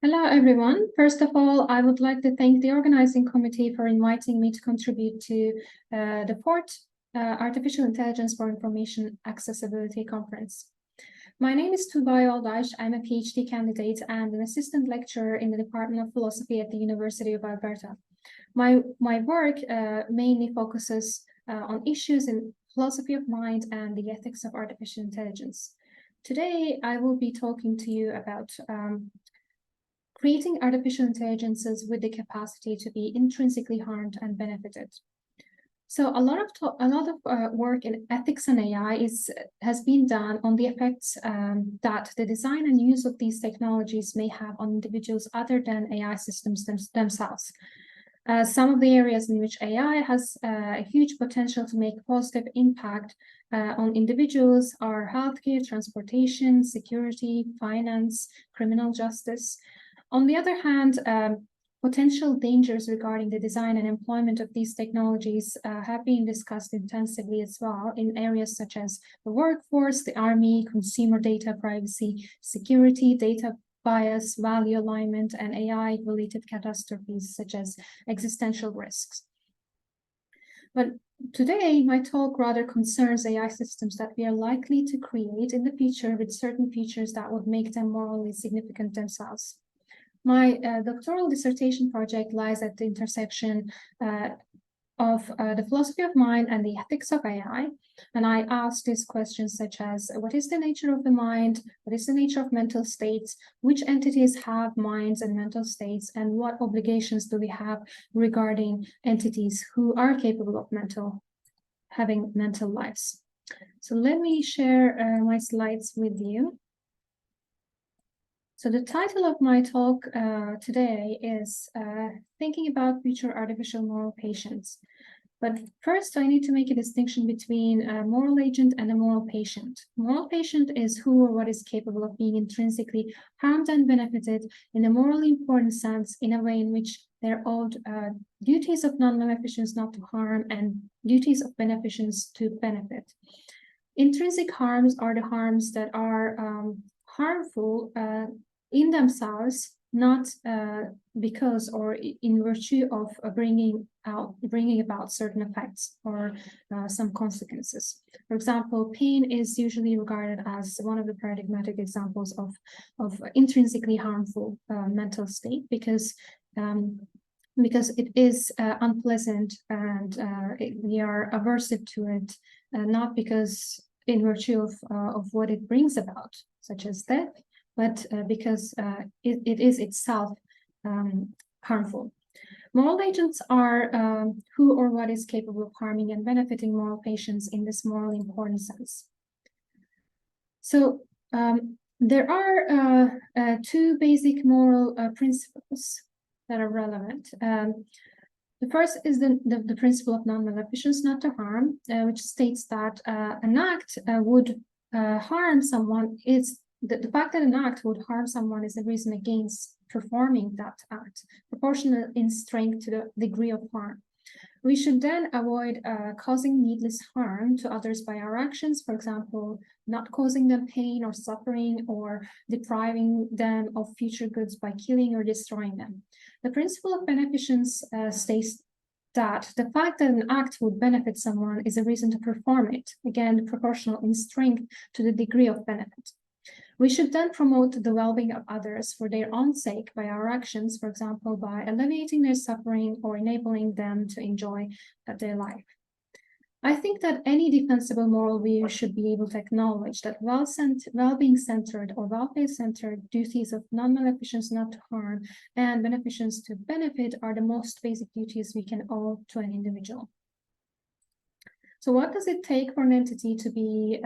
Hello, everyone. First of all, I would like to thank the organizing committee for inviting me to contribute to the fourth Artificial Intelligence for Information Accessibility Conference. My name is Tugba Yoldas. I'm a PhD candidate and an assistant lecturer in the Department of Philosophy at the University of Alberta. My work mainly focuses on issues in philosophy of mind and the ethics of artificial intelligence. Today, I will be talking to you about creating artificial intelligences with the capacity to be intrinsically harmed and benefited. So a lot of work in ethics and AI has been done on the effects that the design and use of these technologies may have on individuals other than AI systems themselves. Some of the areas in which AI has a huge potential to make positive impact on individuals are healthcare, transportation, security, finance, criminal justice. On the other hand, potential dangers regarding the design and employment of these technologies have been discussed intensively as well in areas such as the workforce, the army, consumer data privacy, security, data bias, value alignment, and AI-related catastrophes such as existential risks. But today, my talk rather concerns AI systems that we are likely to create in the future with certain features that would make them morally significant themselves. My doctoral dissertation project lies at the intersection of the philosophy of mind and the ethics of AI. And I asked these questions such as, what is the nature of the mind? What is the nature of mental states? Which entities have minds and mental states? And what obligations do we have regarding entities who are capable of having mental lives? So let me share my slides with you. So the title of my talk today is Thinking about Future Artificial Moral Patients. But first, I need to make a distinction between a moral agent and a moral patient. Moral patient is who or what is capable of being intrinsically harmed and benefited in a morally important sense, in a way in which they're owed duties of non-maleficence not to harm and duties of beneficence to benefit. Intrinsic harms are the harms that are harmful in themselves, not because or in virtue of bringing about certain effects or some consequences. For example, pain is usually regarded as one of the paradigmatic examples of intrinsically harmful mental state because it is unpleasant and we are aversive to it, not because in virtue of what it brings about, such as death, but because it is itself harmful. Moral agents are who or what is capable of harming and benefiting moral patients in this morally important sense. So there are two basic moral principles that are relevant. The first is the principle of non-maleficence, not to harm, which states that an act would harm someone is the fact that an act would harm someone is a reason against performing that act, proportional in strength to the degree of harm. We should then avoid causing needless harm to others by our actions, for example, not causing them pain or suffering or depriving them of future goods by killing or destroying them. The principle of beneficence states that the fact that an act would benefit someone is a reason to perform it, again, proportional in strength to the degree of benefit. We should then promote the well-being of others for their own sake by our actions, for example, by alleviating their suffering or enabling them to enjoy their life. I think that any defensible moral view should be able to acknowledge that well-being centered or welfare-centered duties of non-maleficence not to harm and beneficence to benefit are the most basic duties we can owe to an individual. So what does it take for an entity to be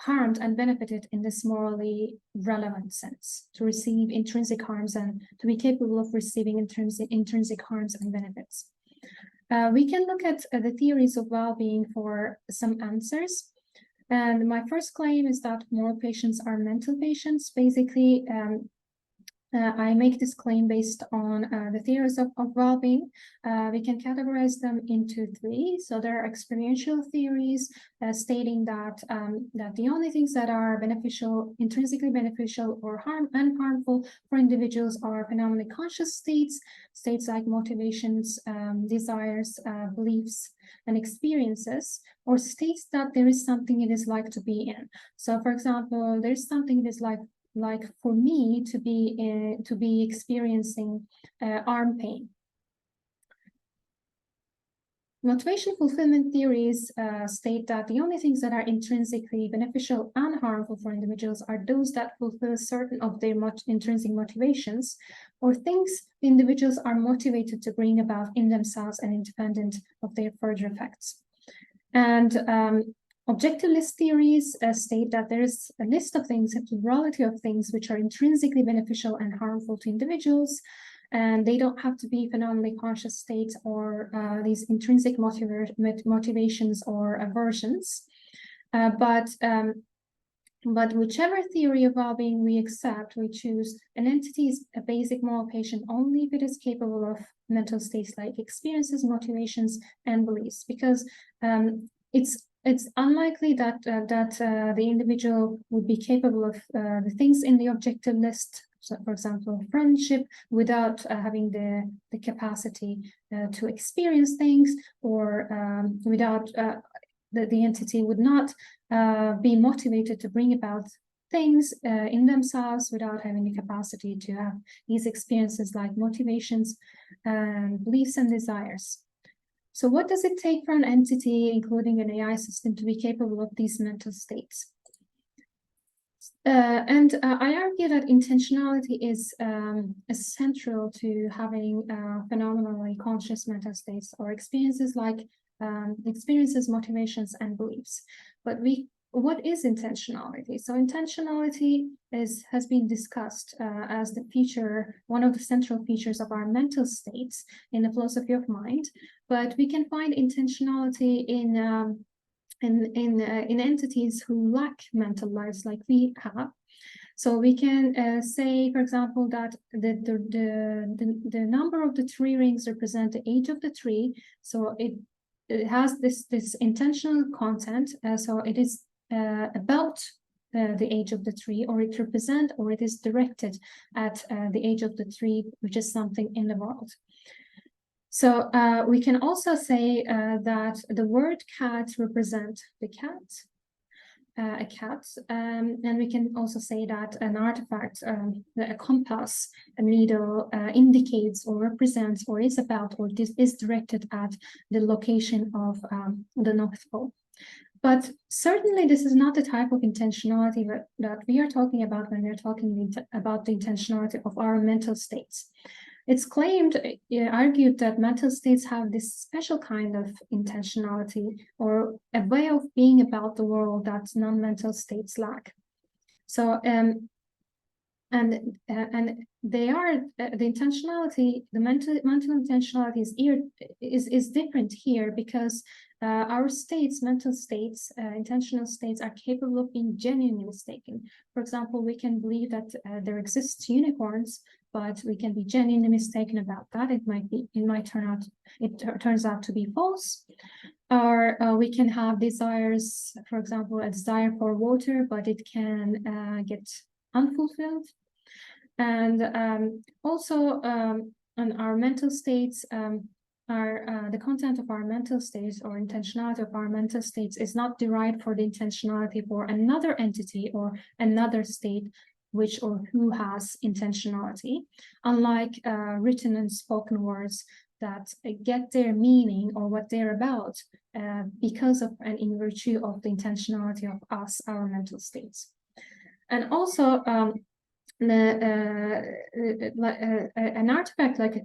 harmed and benefited in this morally relevant sense, to receive intrinsic harms and to be capable of receiving intrinsic harms and benefits? We can look at the theories of well-being for some answers. And my first claim is that moral patients are mental patients. Basically, I make this claim based on the theories of well-being. We can categorize them into three. So there are experiential theories stating that that the only things that are beneficial, intrinsically beneficial or harmful for individuals are phenomenally conscious states, states like motivations, desires, beliefs, and experiences, or states that there is something it is like to be in. So, for example, there's something it is like for me to be experiencing arm pain. Motivation fulfillment theories state that the only things that are intrinsically beneficial and harmful for individuals are those that fulfill certain of their intrinsic motivations, or things individuals are motivated to bring about in themselves and independent of their further effects. And objectivist theories state that there is a list of things, a plurality of things which are intrinsically beneficial and harmful to individuals, and they don't have to be phenomenally conscious states or these intrinsic motivations or aversions. But whichever theory of well-being we accept, we choose an entity is a basic moral patient only if it is capable of mental states like experiences, motivations, and beliefs, because it's unlikely that the individual would be capable of the things in the objective list, so for example, friendship, without having the capacity to experience things, or without the entity would not be motivated to bring about things in themselves without having the capacity to have these experiences like motivations, beliefs, and desires. So what does it take for an entity, including an AI system, to be capable of these mental states? I argue that intentionality is essential to having phenomenally conscious mental states or experiences like experiences, motivations, and beliefs. But what is intentionality? So intentionality has been discussed as the feature, one of the central features of our mental states in the philosophy of mind. But we can find intentionality in entities who lack mental lives like we have. So we can say, for example, that the number of the tree rings represent the age of the tree. So it has this intentional content. So it is about the age of the tree, or it represents, or it is directed at the age of the tree, which is something in the world. So we can also say that the word cat represents the cat, a cat, and we can also say that an artifact, a compass, a needle, indicates or represents or is about or is directed at the location of the North Pole. But certainly this is not the type of intentionality that we are talking about when we're talking about the intentionality of our mental states. It's argued that mental states have this special kind of intentionality or a way of being about the world that non-mental states lack. So, and they are the intentionality, the mental intentionality is different here because our states, mental states, intentional states are capable of being genuinely mistaken. For example, we can believe that there exists unicorns, but we can be genuinely mistaken about that. It turns out to be false. Or we can have desires, for example, a desire for water, but it can get unfulfilled. And also on our mental states, the content of our mental states or intentionality of our mental states is not derived for the intentionality for another entity or another state which or who has intentionality, unlike written and spoken words that get their meaning or what they're about because of and in virtue of the intentionality of us, our mental states. And also an artifact like a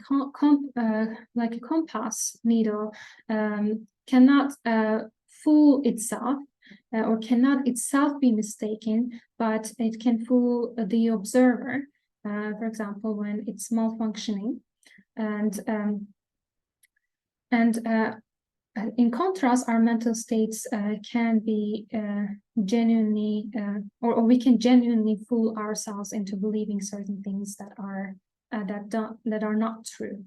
compass needle cannot fool itself or cannot itself be mistaken, but it can fool the observer, for example, when it's malfunctioning. And In contrast, our mental states can be genuinely, or we can genuinely fool ourselves into believing certain things that are not true.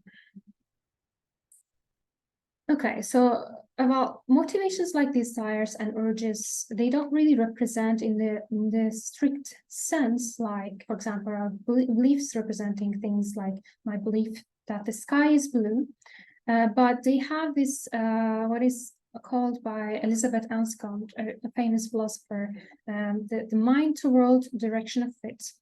Okay, so about motivations like desires and urges, they don't really represent in the strict sense, like, for example, our beliefs representing things like my belief that the sky is blue, but they have this, what is called by Elizabeth Anscombe, a famous philosopher, the mind to world direction of fit.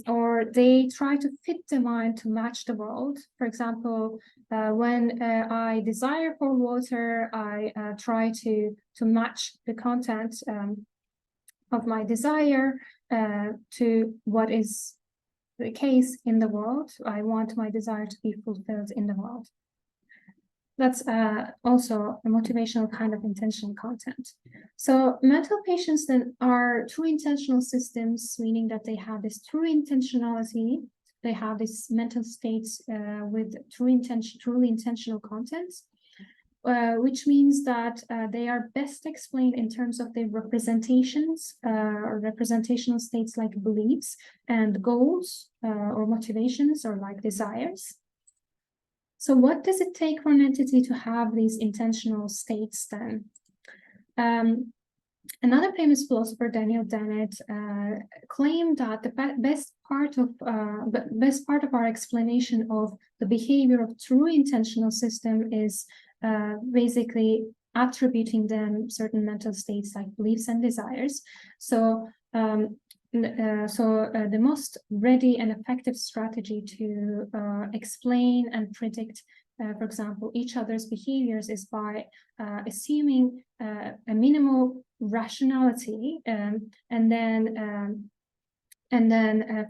Or they try to fit the mind to match the world. For example, when I desire for water, I try to match the content of my desire to what is the case in the world. I want my desire to be fulfilled in the world. That's also a motivational kind of intentional content. So mental patients then are true intentional systems, meaning that they have this true intentionality. They have these mental states with truly intentional contents, which means that they are best explained in terms of their representations or representational states like beliefs and goals or motivations or like desires. So what does it take for an entity to have these intentional states then? Another famous philosopher, Daniel Dennett, claimed that the best part of our explanation of the behavior of true intentional system is basically attributing them certain mental states like beliefs and desires. So the most ready and effective strategy to explain and predict, for example, each other's behaviors is by assuming a minimal rationality and then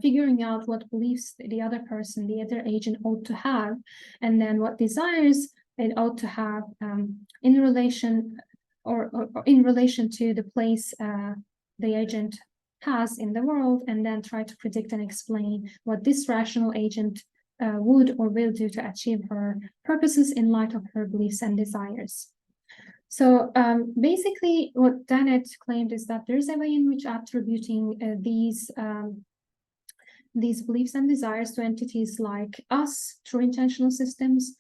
figuring out what beliefs the other person, the other agent ought to have, and then what desires it ought to have in relation or in relation to the place the agent has in the world, and then try to predict and explain what this rational agent would or will do to achieve her purposes in light of her beliefs and desires. So basically what Dennett claimed is that there's a way in which attributing these beliefs and desires to entities like us, true intentional systems,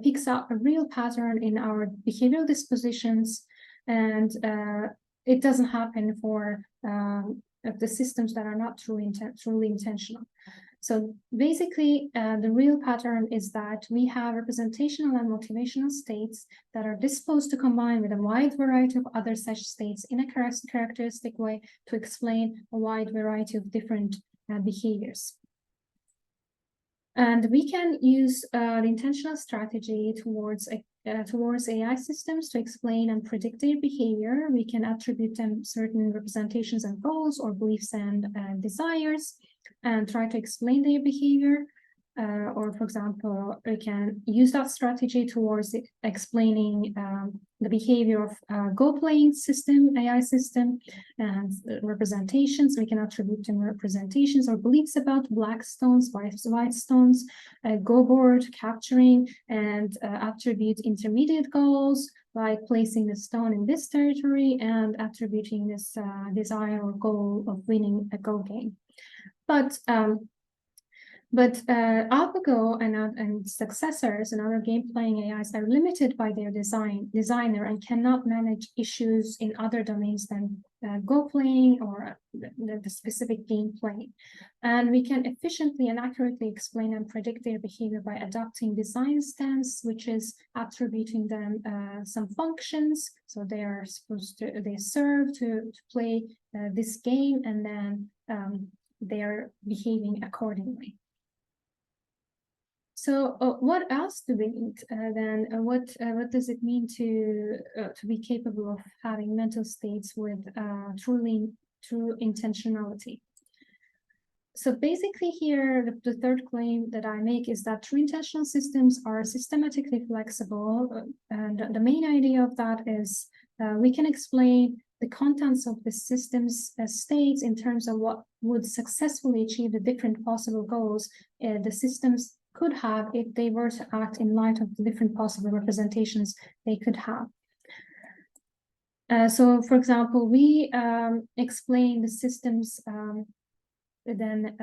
picks up a real pattern in our behavioral dispositions, and it doesn't happen for the systems that are not truly intentional. So basically, the real pattern is that we have representational and motivational states that are disposed to combine with a wide variety of other such states in a characteristic way to explain a wide variety of different behaviors. And we can use the intentional strategy towards AI systems to explain and predict their behavior. We can attribute them certain representations and goals or beliefs and desires and try to explain their behavior. Or, for example, we can use that strategy towards explaining the behavior of Go-playing system, AI system, and representations. We can attribute them representations or beliefs about black stones, white stones, Go board capturing, and attribute intermediate goals, like placing the stone in this territory and attributing this desire or goal of winning a Go game. But AlphaGo and successors and other game-playing AIs are limited by their designer and cannot manage issues in other domains than Go-playing or the specific game playing. And we can efficiently and accurately explain and predict their behavior by adopting design stance, which is attributing them some functions. So they serve to play this game, and then they are behaving accordingly. So what else do we need then? What does it mean to be capable of having mental states with true intentionality? So basically here, the third claim that I make is that true intentional systems are systematically flexible. And the main idea of that is we can explain the contents of the system's states in terms of what would successfully achieve the different possible goals the systems could have if they were to act in light of the different possible representations they could have. So, for example, we explain the systems, the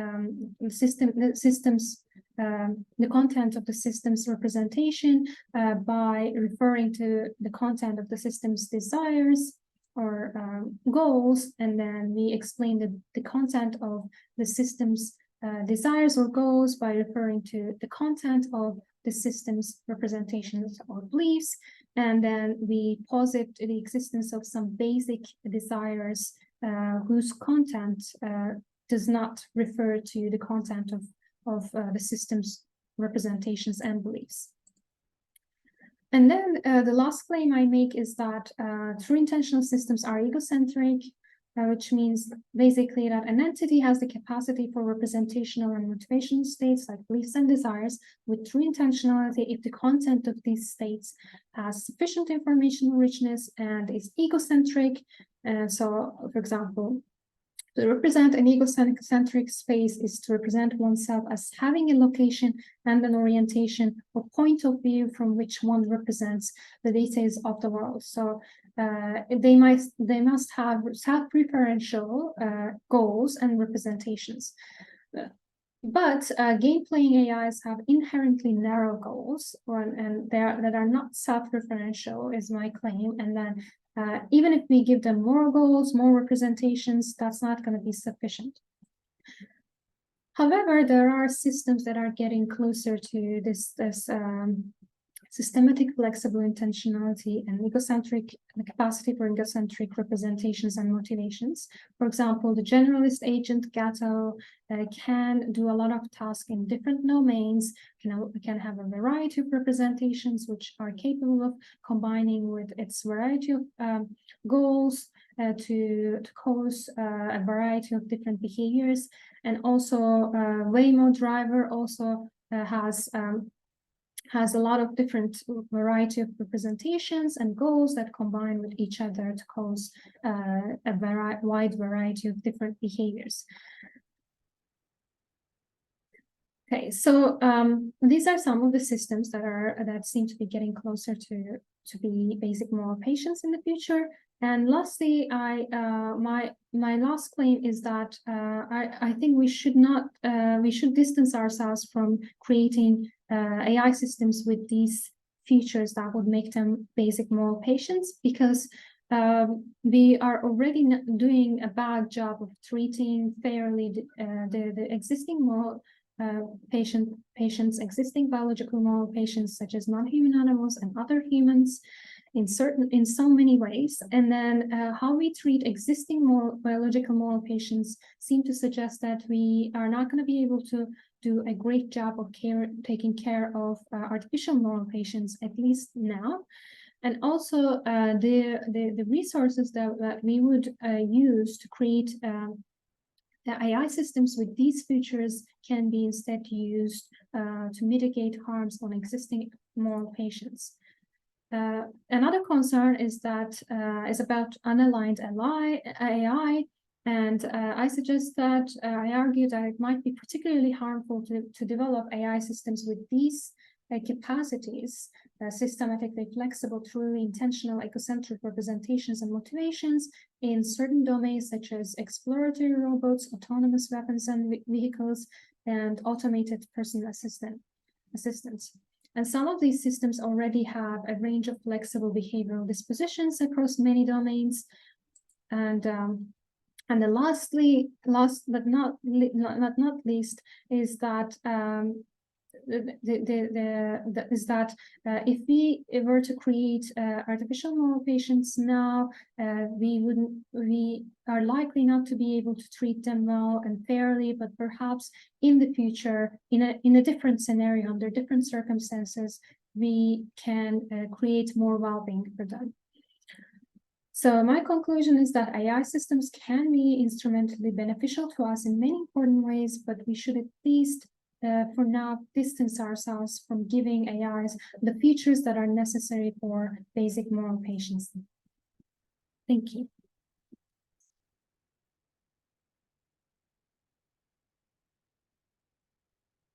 content of the system's representation by referring to the content of the system's desires or goals, and then we explain the content of the system's desires or goals by referring to the content of the system's representations or beliefs, and then we posit the existence of some basic desires whose content does not refer to the content of the system's representations and beliefs. And then the last claim I make is that true intentional systems are egocentric, which means basically that an entity has the capacity for representational and motivational states like beliefs and desires with true intentionality if the content of these states has sufficient informational richness and is egocentric. So, for example, to represent an egocentric space is to represent oneself as having a location and an orientation or point of view from which one represents the details of the world. So they must have self-referential goals and representations. But game-playing AIs have inherently narrow goals, and that are not self-referential, is my claim. And then even if we give them more goals, more representations, that's not going to be sufficient. However, there are systems that are getting closer to this systematic flexible intentionality and the capacity for egocentric representations and motivations. For example, the generalist agent Gato can do a lot of tasks in different domains, can have a variety of representations which are capable of combining with its variety of goals to cause a variety of different behaviors. And also Waymo driver also has a lot of different variety of representations and goals that combine with each other to cause a wide variety of different behaviors. Okay, so these are some of the systems that seem to be getting closer to be basic moral patience in the future. And lastly, my last claim is that I think we should distance ourselves from creating AI systems with these features that would make them basic moral patience, because we are already doing a bad job of treating fairly the existing moral patients, existing biological moral patients, such as non-human animals and other humans, in so many ways. And then how we treat existing biological moral patients seem to suggest that we are not going to be able to do a great job of taking care of artificial moral patients, at least now. And also the resources that we would use to create the AI systems with these features can be instead used to mitigate harms on existing moral patients. Another concern is about unaligned AI, and I suggest that I argue that it might be particularly harmful to develop AI systems with these capacities, systematically flexible, truly intentional, egocentric representations and motivations in certain domains such as exploratory robots, autonomous weapons and vehicles, and automated personal assistants. And some of these systems already have a range of flexible behavioral dispositions across many domains. And the last but not least is that if we were to create artificial moral patients now, we are likely not to be able to treat them well and fairly, but perhaps in the future, in a different scenario, under different circumstances, we can create more well-being for them. So my conclusion is that AI systems can be instrumentally beneficial to us in many important ways, but we should at least for now distance ourselves from giving AIs the features that are necessary for basic moral patience. Thank you.